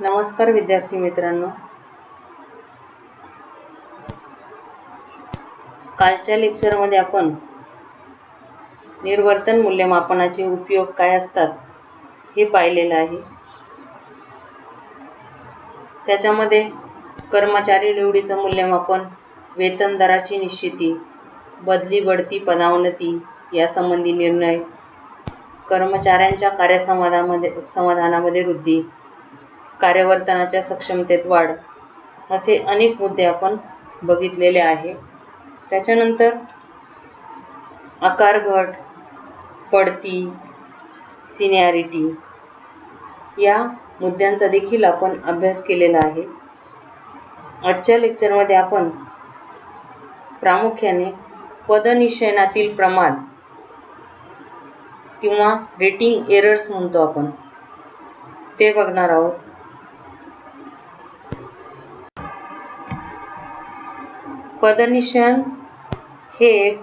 नमस्कार विद्यार्थी मित्रांनो, कालच्या लेक्चरमध्ये आपण निर्वर्तन मूल्यमापनाचे उपयोग काय असतात हे पाहिलेलं आहे. त्याच्यामध्ये कर्मचारी निवडीचं मूल्यमापन, वेतन दराची निश्चिती, बदली बढती पदोन्नती यासंबंधी निर्णय, कर्मचाऱ्यांच्या समाधानामध्ये वृद्धी, कार्यवर्तनाच्या सक्षमतेत वाढ असे अनेक मुद्दे आपण बघितलेले आहे. त्याच्यानंतर आकार घट, बढती, सिनियरिटी या मुद्द्यांचा देखील आपण अभ्यास केलेला आहे. आजच्या लेक्चरमध्ये आपण प्रामुख्याने पदनिश्चयनातील प्रमाद किंवा रेटिंग एरर्स म्हणतो आपण ते बघणार आहोत. पदनिश्चयन हे एक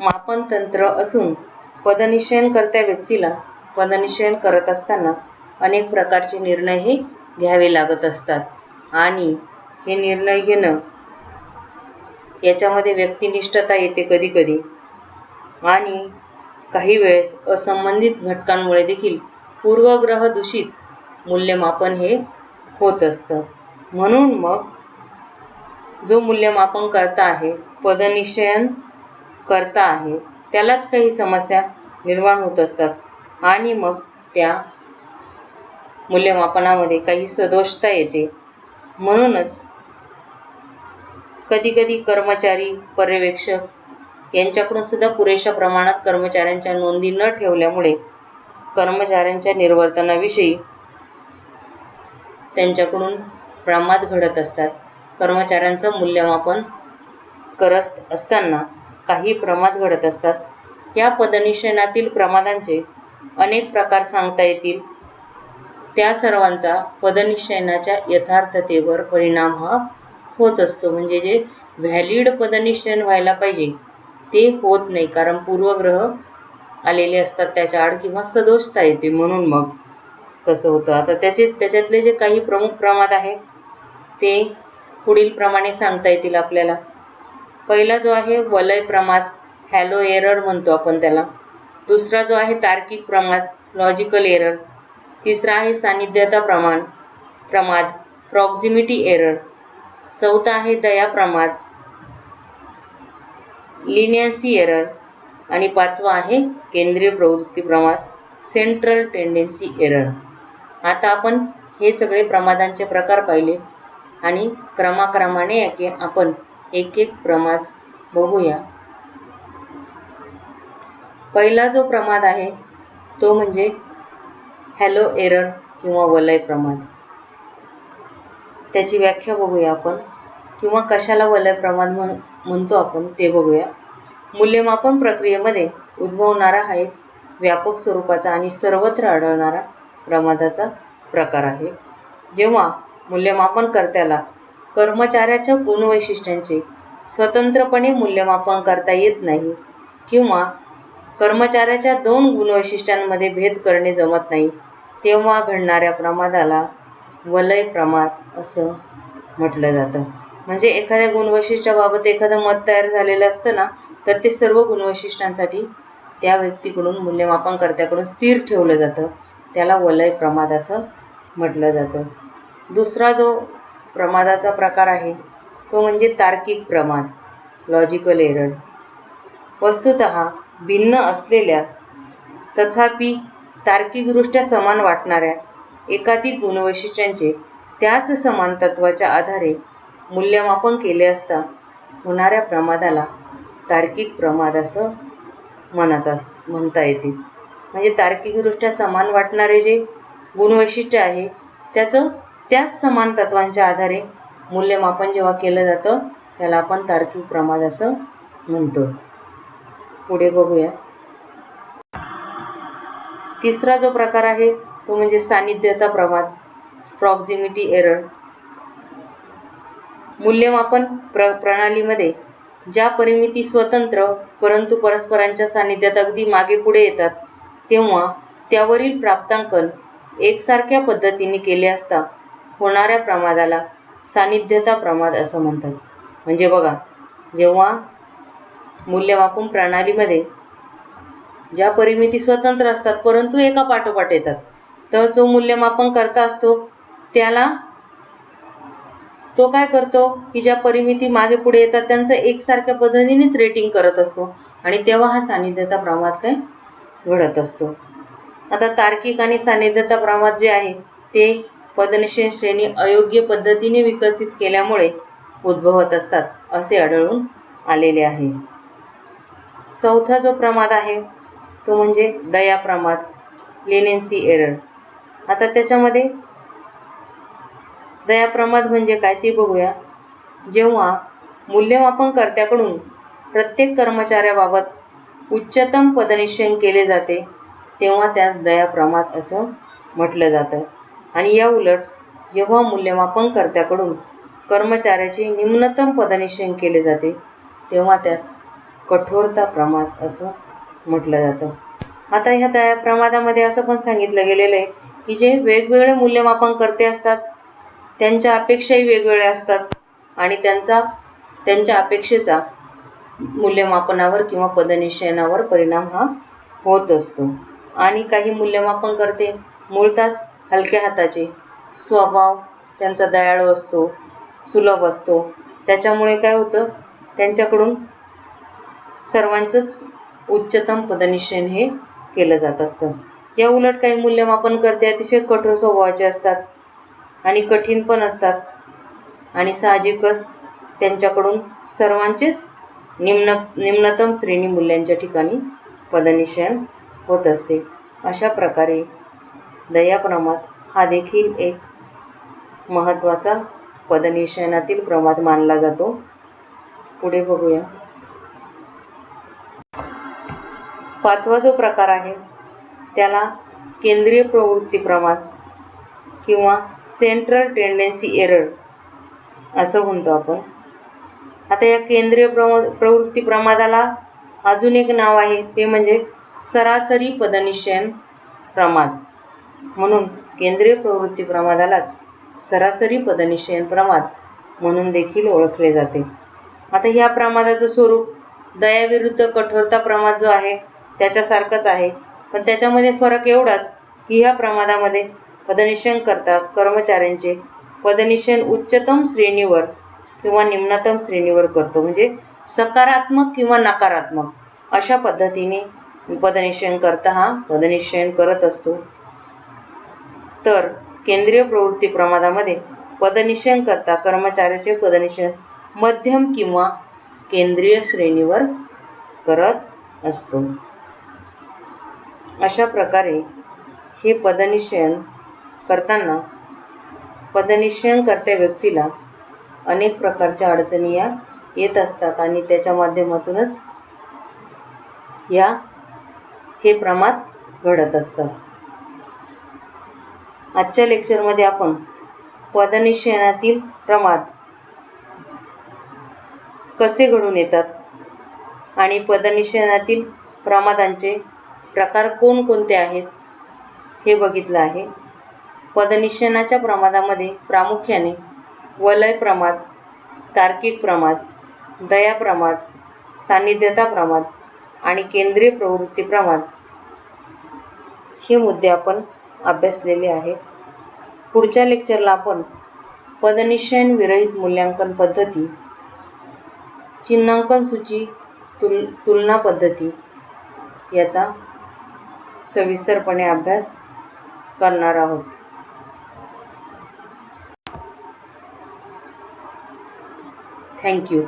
मापन तंत्र असून पदनिश्चयनकर्त्या व्यक्तीला पदनिश्चयन करत असताना अनेक प्रकारचे निर्णय हे घ्यावे लागत असतात आणि हे निर्णय घेणं याच्यामध्ये व्यक्तिनिष्ठता येते कधी कधी, आणि काही वेळेस असंबंधित घटकांमुळे देखील पूर्वग्रह दूषित मूल्यमापन हे होत असतं. म्हणून मग जो मूल्यमापन करता आहे, पदनिश्चयन करता आहे, त्यालाच काही समस्या निर्माण होत असतात आणि मग त्या मूल्यमापनामध्ये काही सदोषता येते. म्हणूनच कधी कधी कर्मचारी, पर्यवेक्षक यांच्याकडून सुद्धा पुरेशा प्रमाणात कर्मचाऱ्यांच्या नोंदी न ठेवल्यामुळे कर्मचाऱ्यांच्या निर्वर्तनाविषयी त्यांच्याकडून प्रमाद घडत असतात. कर्मचाऱ्यांचं मूल्यमापन करत असताना काही प्रमाद घडत असतात. या पदनिश्चयनातील प्रमादांचे अनेक प्रकार सांगता येतील. त्या सर्वांचा पदनिश्चयनाच्या यथार्थतेवर परिणाम हा होत असतो. म्हणजे जे व्हॅलिड पदनिश्चयन व्हायला पाहिजे ते होत नाही, कारण पूर्वग्रह आलेले असतात त्याच्या आड किंवा सदोषता येते. म्हणून मग कसं होतं, आता त्याच्यातले जे काही प्रमुख प्रमाद आहे ते पुढील प्रमाणे सांगता येतील आपल्याला. पहिला जो आहे वलय प्रमाद, हॅलो एरर म्हणतो आपण त्याला. दुसरा जो आहे तार्किक प्रमाद, लॉजिकल एरर. तिसरा आहे सान्निध्यता प्रमाद, प्रॉक्झिमिटी एरर. चौथा आहे दया प्रमाद, लिनियन्सी एरर. आणि पाचवा आहे केंद्रीय प्रवृत्ती प्रमाद, सेंट्रल टेंडेन्सी एरर. आता आपण हे सगळे प्रमादांचे प्रकार पाहिले आणि क्रमाक्रमाने आपण एक एक प्रमाद बघूया. पहिला जो प्रमाद आहे तो म्हणजे हॅलो एरर किंवा वलय प्रमाद. त्याची व्याख्या बघूया आपण, किंवा कशाला वलय प्रमाद म्हणतो आपण ते बघूया. मूल्यमापन प्रक्रियेमध्ये उद्भवणारा हा एक व्यापक स्वरूपाचा आणि सर्वत्र आढळणारा प्रमादाचा प्रकार आहे. जेव्हा मूल्यमापनकर्त्याला कर्मचाऱ्याच्या गुणवैशिष्ट्यांचे स्वतंत्रपणे मूल्यमापन करता येत नाही किंवा कर्मचाऱ्याच्या दोन गुणवैशिष्ट्यांमध्ये भेद करणे जमत नाही, तेव्हा घडणाऱ्या प्रमादाला वलय प्रमाद असं म्हटलं जातं. म्हणजे एखाद्या गुणवैशिष्ट्याबाबत एखादं मत तयार झालेलं असतं ना, तर ते सर्व गुणवैशिष्ट्यांसाठी त्या व्यक्तीकडून मूल्यमापनकर्त्याकडून स्थिर ठेवलं जातं. त्याला वलय प्रमाद असं म्हटलं जातं. दुसरा जो प्रमादाचा प्रकार आहे तो म्हणजे तार्किक प्रमाद, लॉजिकल एरर. वस्तुतः भिन्न असलेल्या तथापि तार्किकदृष्ट्या समान वाटणाऱ्या एकाधिक गुणवैशिष्ट्यांचे त्याच समान तत्वाच्या आधारे मूल्यमापन केले असता होणाऱ्या प्रमादाला तार्किक प्रमाद असं म्हणता येते. म्हणजे तार्किकदृष्ट्या समान वाटणारे जे गुणवैशिष्ट्य आहे त्याचं त्याच समान तत्वांच्या आधारे मूल्यमापन जेव्हा केलं जातं त्याला आपण तार्किक प्रमाद असं म्हणतो. पुढे बघूया. तिसरा जो प्रकार आहे तो म्हणजे सान्निध्यता प्रमाद, प्रॉक्झिमिटी एरर. मूल्यमापन प्रणालीमध्ये ज्या परिमिती स्वतंत्र परंतु परस्परांच्या सान्निध्यात अगदी मागे पुढे येतात तेव्हा त्यावरील प्राप्तांकन एकसारख्या पद्धतीने केले असता होणाऱ्या प्रमादाला सान्निध्यता प्रमाद असं म्हणतात. म्हणजे बघा, जेव्हा मूल्यमापन प्रणालीमध्ये ज्या परिमिती स्वतंत्र असतात परंतु एका पाठोपाठ येतात, तर जो मूल्यमापन करता असतो त्याला तो काय करतो की ज्या परिमिती मागे पुढे येतात त्यांचं एकसारख्या पद्धतीनेच रेटिंग करत असतो आणि तेव्हा हा सान्निध्यता प्रमाद काय घडत असतो. आता तार्किक आणि सान्निध्यता प्रमाद जे आहे ते पदनिषेध श्रेणी अयोग्य पद्धतीने विकसित केल्यामुळे उद्भवत असतात असे आढळून आलेले आहे. चौथा जो प्रमाद आहे तो म्हणजे दया प्रमाद, लेनेन्सी एरर. आता त्याच्यामध्ये दया प्रमाद म्हणजे काय ते बघूया. जेव्हा मूल्यमापन कर्त्याकडून प्रत्येक कर्मचाऱ्याबाबत उच्चतम पदनिश्चय केले जाते तेव्हा त्यास दया प्रमाद असं म्हटलं जातं. आणि या उलट जेव्हा मूल्यमापन कर्त्याकडून कर्मचाऱ्याचे निम्नतम पदनिश्चय केले जाते तेव्हा त्यास कठोरता प्रमाद असं म्हटलं जातं. आता ह्या दया प्रमादामध्ये असं पण सांगितलं गेलेलं आहे की जे वेगवेगळे मूल्यमापन कर्ते असतात त्यांच्या अपेक्षाही वेगवेगळ्या असतात आणि त्यांच्या अपेक्षेचा मूल्यमापनावर किंवा पदनिश्चयनावर परिणाम हा होत असतो. आणि काही मूल्यमापन कर्ते मूळतःच हलक्या हाताचे, स्वभाव त्यांचा दयाळू असतो, सुलभ असतो, त्याच्यामुळे काय होतं त्यांच्याकडून सर्वांचंच उच्चतम पदनिश्चय हे केलं जात असतं. या उलट काही मूल्यमापन कर्ते अतिशय कठोर स्वभावाचे असतात आणि कठीण पण असतात आणि साहजिकच त्यांच्याकडून सर्वांचेच निम्नतम श्रेणी मूल्यांच्या ठिकाणी पदनिश्चयन होत असते. अशा प्रकारे दया प्रमाद हा देखील एक महत्त्वाचा पदनिश्चयनातील प्रमाद मानला जातो. पुढे बघूया. पाचवा जो प्रकार आहे त्याला केंद्रीय प्रवृत्ती प्रमाद किंवा सेंट्रल टेंडन्सी एरर असं म्हणतो आपण. आता या केंद्रीय प्रवृत्ती प्रमादाला अजून एक नाव आहे ते म्हणजे सरासरी पदनिश्चयन प्रमाद. म्हणून केंद्रीय प्रवृत्ती प्रमादालाच सरासरी पदनिश्चयन प्रमाद म्हणून देखील ओळखले जाते. आता ह्या प्रमादाचं स्वरूप दयाविरुद्ध कठोरता प्रमाद जो आहे त्याच्यासारखंच आहे, पण त्याच्यामध्ये फरक एवढाच की ह्या प्रमादामध्ये पदनिश्चय करता कर्मचाऱ्यांचे पदनिश्चय उच्चतम श्रेणीवर किंवा निम्नतम श्रेणीवर करतो. म्हणजे सकारात्मक किंवा नकारात्मक अशा पद्धतीने पदनिश्चय करता हा पदनिश्चय करत असतो. तर केंद्रीय प्रवृत्ती प्रमादामध्ये पदनिश्चय करता कर्मचाऱ्याचे पदनिश्चय मध्यम किंवा केंद्रीय श्रेणीवर करत असतो. अशा प्रकारे हे पदनिश्चय करताना पदनिश्चय करत्या व्यक्तीला अनेक प्रकारच्या अडचणी या येत असतात आणि त्याच्या माध्यमातूनच हे प्रमाद घडत असतात. आजच्या लेक्चरमध्ये आपण पदनिश्चयनातील प्रमाद कसे घडून येतात आणि पदनिश्चयनातील प्रमादांचे प्रकार कोणकोणते आहेत हे बघितलं आहे. पदनिश्चयनाच्या प्रमादामध्ये प्रामुख्याने वलय प्रमाद, तार्किक प्रमाद, दया प्रमाद, सान्निध्यता प्रमाद आणि केंद्रीय प्रवृत्ती प्रमाद हे मुद्दे आपण अभ्यासलेले आहेत. पुढच्या लेक्चरला आपण पदनिश्चय विरहित मूल्यांकन पद्धती, चिन्हांकन सूची, तुलना पद्धती याचा सविस्तरपणे अभ्यास करणार आहोत. थँक्यू.